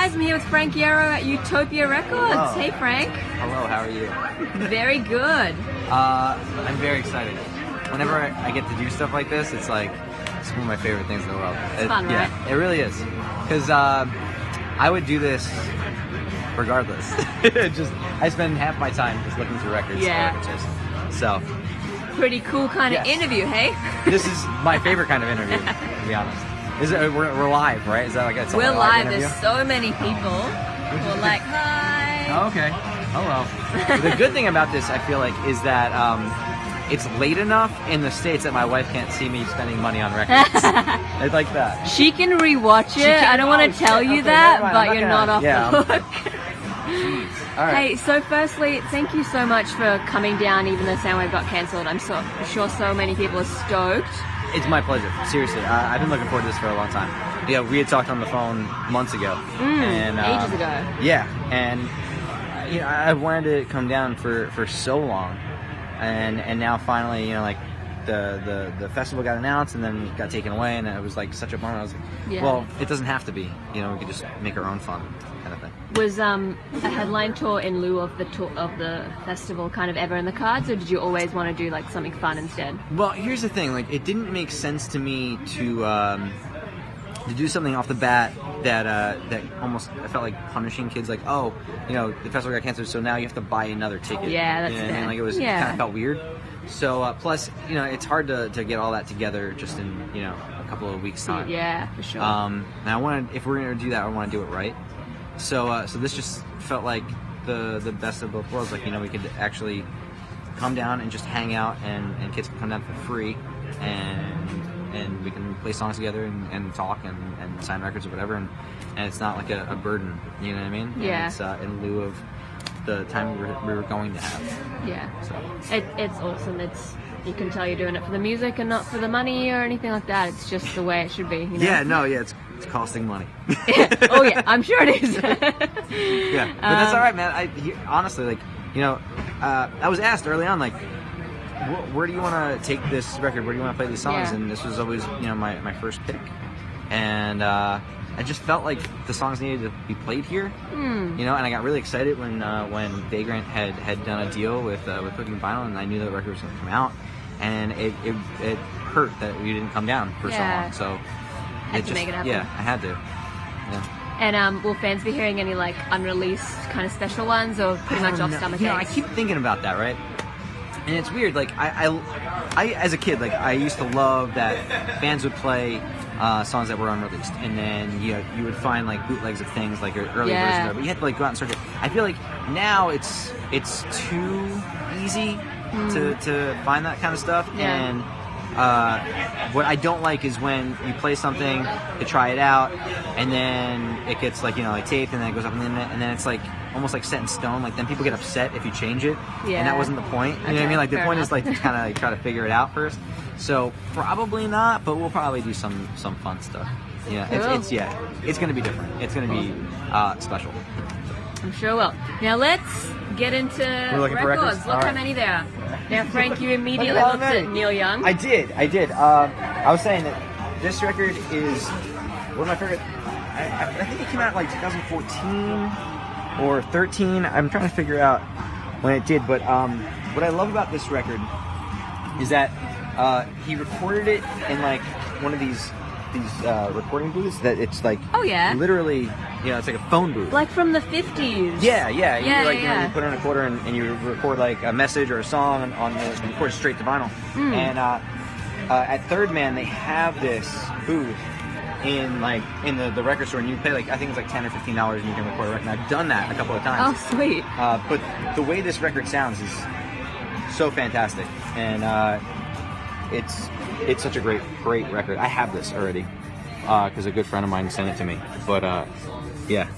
guys, I'm here with Frank Iero at Utopia Records. Hello. Hey Frank. Hello, how are you? Very good. I'm very excited. Whenever I get to do stuff like this, it's like, it's one of my favorite things in the world. It's fun, right? Yeah, it really is. Because I would do this regardless. I spend half my time just looking through records. Yeah. So. Pretty cool kind of interview, hey? This is my favorite kind of interview, to be honest. We're live, right? Is that like it's a We're live. interview? There's so many people who are like, hi. Oh, okay. Hello. The good thing about this, I feel like, is that it's late enough in the States that my wife can't see me spending money on records. It's like that. She can rewatch it. I don't want to tell you that, but you're not off the hook. All right. Hey, so firstly, thank you so much for coming down even though Soundwave got cancelled. I'm sure so many people are stoked. It's my pleasure. Seriously, I've been looking forward to this for a long time. Yeah, we had talked on the phone months ago. And, ages ago. Yeah, and you know, I wanted to come down for so long, and now finally, you know, like the festival got announced and then got taken away, and it was like such a bummer. I was like, well, it doesn't have to be. You know, we could just make our own fun, kind of thing. Was a headline tour in lieu of the festival kind of ever in the cards, or did you always want to do like something fun instead? Well, here's the thing: like, it didn't make sense to me to do something off the bat that almost I felt like punishing kids. Like, oh, you know, the festival got canceled, so now you have to buy another ticket. Yeah, that's you know what I mean? Like, it kind of felt weird. So plus, you know, it's hard to get all that together just in, you know, a couple of weeks time. Yeah, for sure. And I wanted, if we're gonna do that, I want to do it right. So so this just felt like the best of both worlds. Like, you know, we could actually come down and just hang out, and kids can come down for free, and we can play songs together and talk and sign records or whatever, and it's not like a burden. You know what I mean? Yeah. And it's in lieu of the time we were going to have. Yeah. So it's awesome. You can tell you're doing it for the music and not for the money or anything like that. It's just the way it should be. You know? Yeah. No. Yeah. It's costing money. Oh yeah, I'm sure it is. Yeah, but that's all right, man. Honestly, like, you know, I was asked early on, like, where do you want to take this record? Where do you want to play these songs? Yeah. And this was always, you know, my first pick. And I just felt like the songs needed to be played here. You know, and I got really excited when Vagrant had done a deal with Cooking Vinyl, and I knew that the record was going to come out. And it hurt that we didn't come down for so long. So had to make it happen. Yeah, I had to. Yeah. And will fans be hearing any like unreleased kind of special ones, or pretty much off stomach aches? You know, I keep thinking about that, right? And it's weird. Like I as a kid, like, I used to love that fans would play songs that were unreleased, and then you would find like bootlegs of things, like early versions of it, but you had to like go out and search it. I feel like now it's too easy to find that kind of stuff. And what I don't like is when you play something to try it out, and then it gets like, you know, like taped, and then it goes up on the internet, and then it's like almost like set in stone. Like, then people get upset if you change it, and that wasn't the point. You know what I mean? Like, the point is like to kind of like try to figure it out first. So probably not, but we'll probably do some fun stuff. Yeah, it's gonna be different. It's gonna be special. I'm sure will. Now let's get into records. Look how many there are. Now, Frank, you immediately looked at Neil Young. I did. I was saying that this record is one of my favorite. I think it came out like 2014 or 13. I'm trying to figure out when it did. But what I love about this record is that he recorded it in like one of these recording booths that it's like literally, you know, it's like a phone booth, like from the 50s. Yeah. You know, you put in a quarter and you record like a message or a song on the record straight to vinyl. And at Third Man they have this booth in the record store, and you pay like, I think it's like $10 or $15 and you can record a record. And I've done that a couple of times. Oh, sweet. But the way this record sounds is so fantastic, and it's such a great record. I have this already because a good friend of mine sent it to me. But yeah.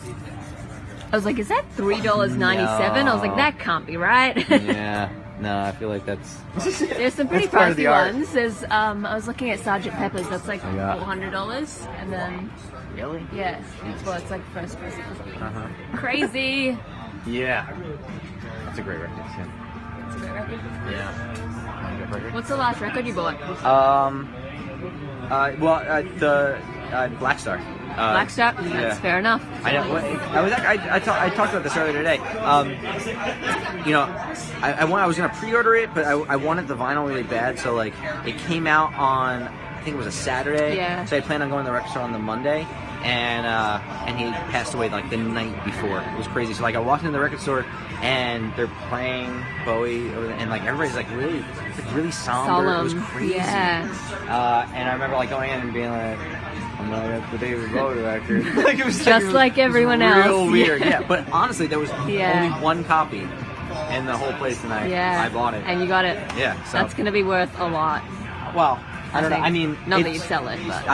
I was like, is that $3.97? No. I was like, that can't be right. Yeah. No, I feel like that's... There's some pretty pricey ones. There's I was looking at Sgt. Pepper's. That's like $400, and then... Really? Yes. Well, it's like first person or something. Crazy. Yeah. That's a great record. Yeah. It's a great record. Yeah. What's the last record you bought? The Black Star. Blackstrap. That's fair enough. I know. I talked about this earlier today. You know, I was gonna pre-order it, but I wanted the vinyl really bad. So like, it came out on, I think it was a Saturday. Yeah. So I planned on going to the record store on the Monday, and he passed away like the night before. It was crazy. So like, I walked into the record store and they're playing Bowie, and like everybody's like really somber. It was crazy. Yeah. And I remember like going in and being like, I'm gonna get the David Bowie record. Like, it was just like everyone else. Real weird. Yeah. But honestly, there was only one copy in the whole place, and I bought it. And you got it. Yeah. So that's gonna be worth a lot. Well, I don't know. I mean, not that you sell it, but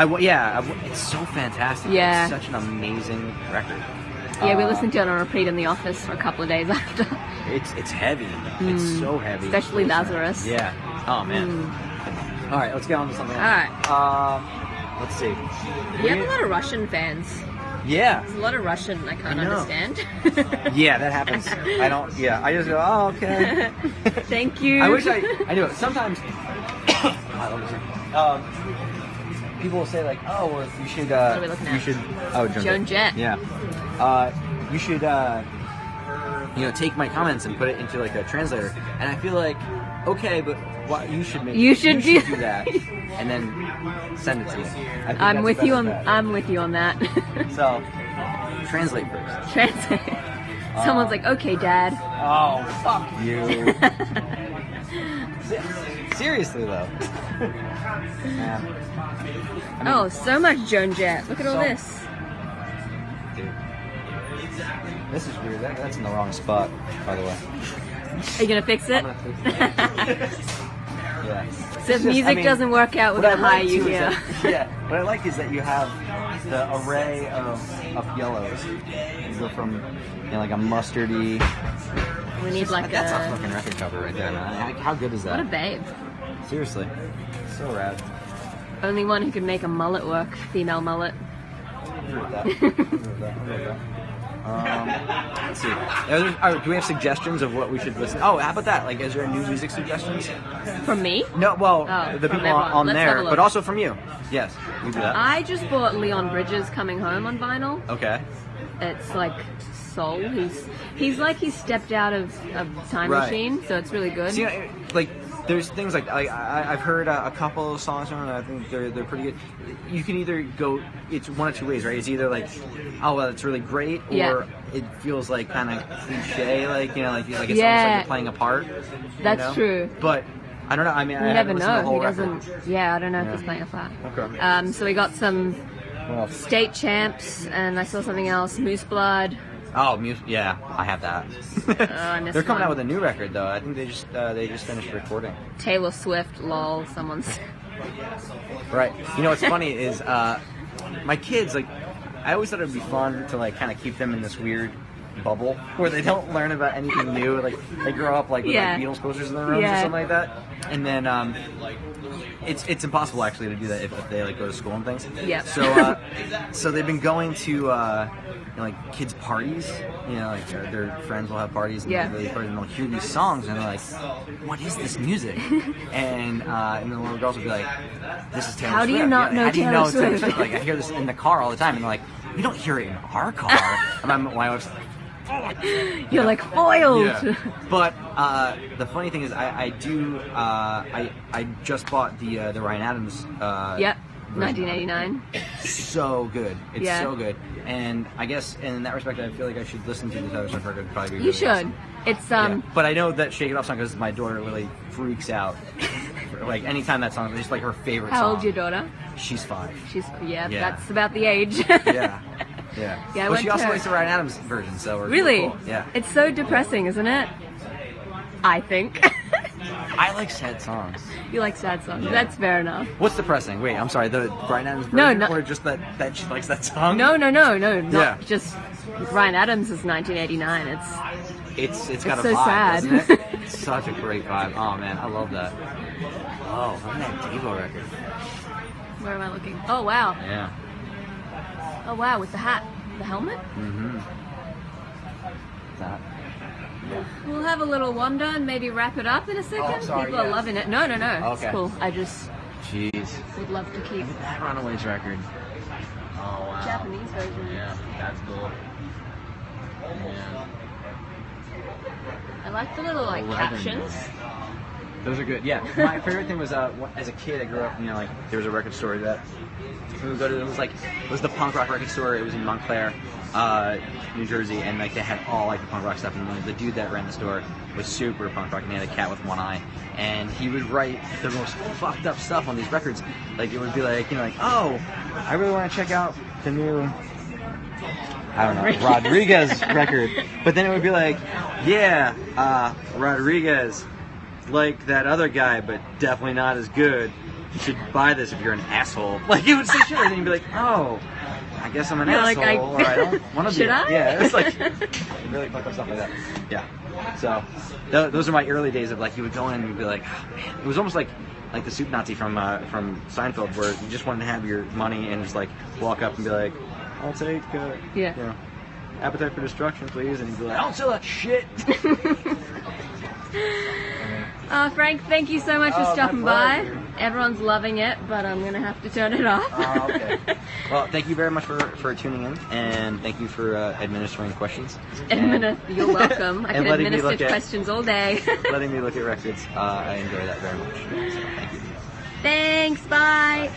it's so fantastic. Yeah. It's such an amazing record. Yeah, we listened to it on repeat in the office for a couple of days after. It's heavy. It's so heavy. Especially Lazarus. Yeah. Oh man. All right, let's get on to something else. All right. Let's see. We have a lot of Russian fans. Yeah. There's a lot of Russian I can't understand. Yeah, that happens. I don't. Yeah, I just go, oh, okay. Thank you. I wish I knew it. Sometimes. I love this. People will say like, oh, well, you should. What are we looking at? You should. Oh, Joan Jett. Yeah. You should. Take my comments and put it into like a translator. And I feel like, okay, but what you should make. You should do that, and then send it to me. I'm with you on that. So, translate first. Translate. Someone's like, okay, Dad. Oh, fuck you. Seriously though. Yeah. So much Joan Jett. Look at all this. Dude. This is weird. That's in the wrong spot, by the way. Are you gonna fix it? I'm gonna fix it. Yeah. So if music doesn't work out, we're gonna hire you here. What I like is that you have the array of yellows. You go from like a mustardy. We need like that's a fucking record cover right there, man. How good is that? What a babe. Seriously, so rad. Only one who can make a mullet work. Female mullet. Let's see. Do we have suggestions of what we should listen? Oh, how about that? Like, is there new music suggestions? From me? No, well, the people on there, but also from you. Yes, we do that. I just bought Leon Bridges' Coming Home on vinyl. Okay. It's like soul. He's like he stepped out of Time Machine, so it's really good. See, like, there's things like I've heard a couple of songs from him, and I think they're pretty good. You can either go, it's one of two ways, right? It's either like, oh well, it's really great, or it feels like kind of cliche, like it's almost like you're playing a part. That's true. But I don't know. I mean, you never know. He doesn't. Yeah, I don't know if he's playing a part. Okay. So we got some State Champs, and I saw something else, Moose Blood. Oh, yeah, I have that. They're coming out with a new record though. I think they just finished recording. Taylor Swift, lol. Someone's. Right. You know what's funny is my kids, like, I always thought it would be fun to like kind of keep them in this weird bubble where they don't learn about anything new. Like they grow up like with like Beatles posters in their rooms or something like that, and then it's impossible actually to do that if they like go to school and things. Yeah. So they've been going to like kids parties. Like their friends will have parties and they'll hear these songs and they're like, "What is this music?" and the little girls will be like, "This is Taylor Swift." How do you not know Taylor Swift? Like I hear this in the car all the time, and they're like, "We don't hear it in our car." And my wife's like, you're like foiled. Yeah. But the funny thing is, I just bought the Ryan Adams. Yep, 1989. So good. It's so good. And I guess in that respect, I feel like I should listen to the Taylor Swift record. Probably. You should. Awesome. It's But I know that Shake It Off song because my daughter really freaks out. Like anytime that song, it's just like her favorite song. How old's your daughter? She's 5. That's about the age. Yeah. But she also likes the Ryan Adams version, so we're really cool. Yeah. It's so depressing, isn't it? I think. I like sad songs. You like sad songs. Yeah. That's fair enough. What's depressing? Wait, I'm sorry. The Ryan Adams version, or just that she likes that song? No. Not just Ryan Adams is 1989. It's got a so vibe, sad. Doesn't it? It's such a great vibe. Oh man, I love that. Oh, look at that Devo record. Where am I looking? Oh wow. Yeah. Oh wow, with the hat, the helmet. Mm-hmm. That. We'll have a little wander and maybe wrap it up in a second. Oh, sorry, People are loving it. No. Okay. It's cool. I just would love to keep that Runaways record. Oh wow. Japanese version. Yeah, that's cool. Yeah. I like the little like captions. Those are good. Yeah, my favorite thing was as a kid, I grew up. You know, like there was a record store that we would go to. It was the punk rock record store. It was in Montclair, New Jersey, and like they had all like the punk rock stuff. And the dude that ran the store was super punk rock, and he had a cat with one eye. And he would write the most fucked up stuff on these records. Like it would be like, you know, like, oh, I really want to check out the new, I don't know, Rodriguez record. But then it would be like, yeah, Rodriguez, like that other guy, but definitely not as good. You should buy this if you're an asshole. Like it would say shit, and then you'd be like, oh, I guess I'm an asshole, like, or I don't want to be. Should I? Yeah, it's like really fucked up stuff like that. Yeah. So those are my early days of like you would go in and you'd be like, oh, man. It was almost like the soup Nazi from Seinfeld, where you just wanted to have your money and just like walk up and be like, I'll take you know, Appetite for Destruction, please, and you'd be like, I don't sell that shit. Frank, thank you so much for stopping by. Everyone's loving it, but I'm gonna have to turn it off. Okay. Well, thank you very much for tuning in, and thank you for administering questions. You're welcome. I can administer questions all day. Letting me look at records. I enjoy that very much. So, thank you. Thanks. Bye.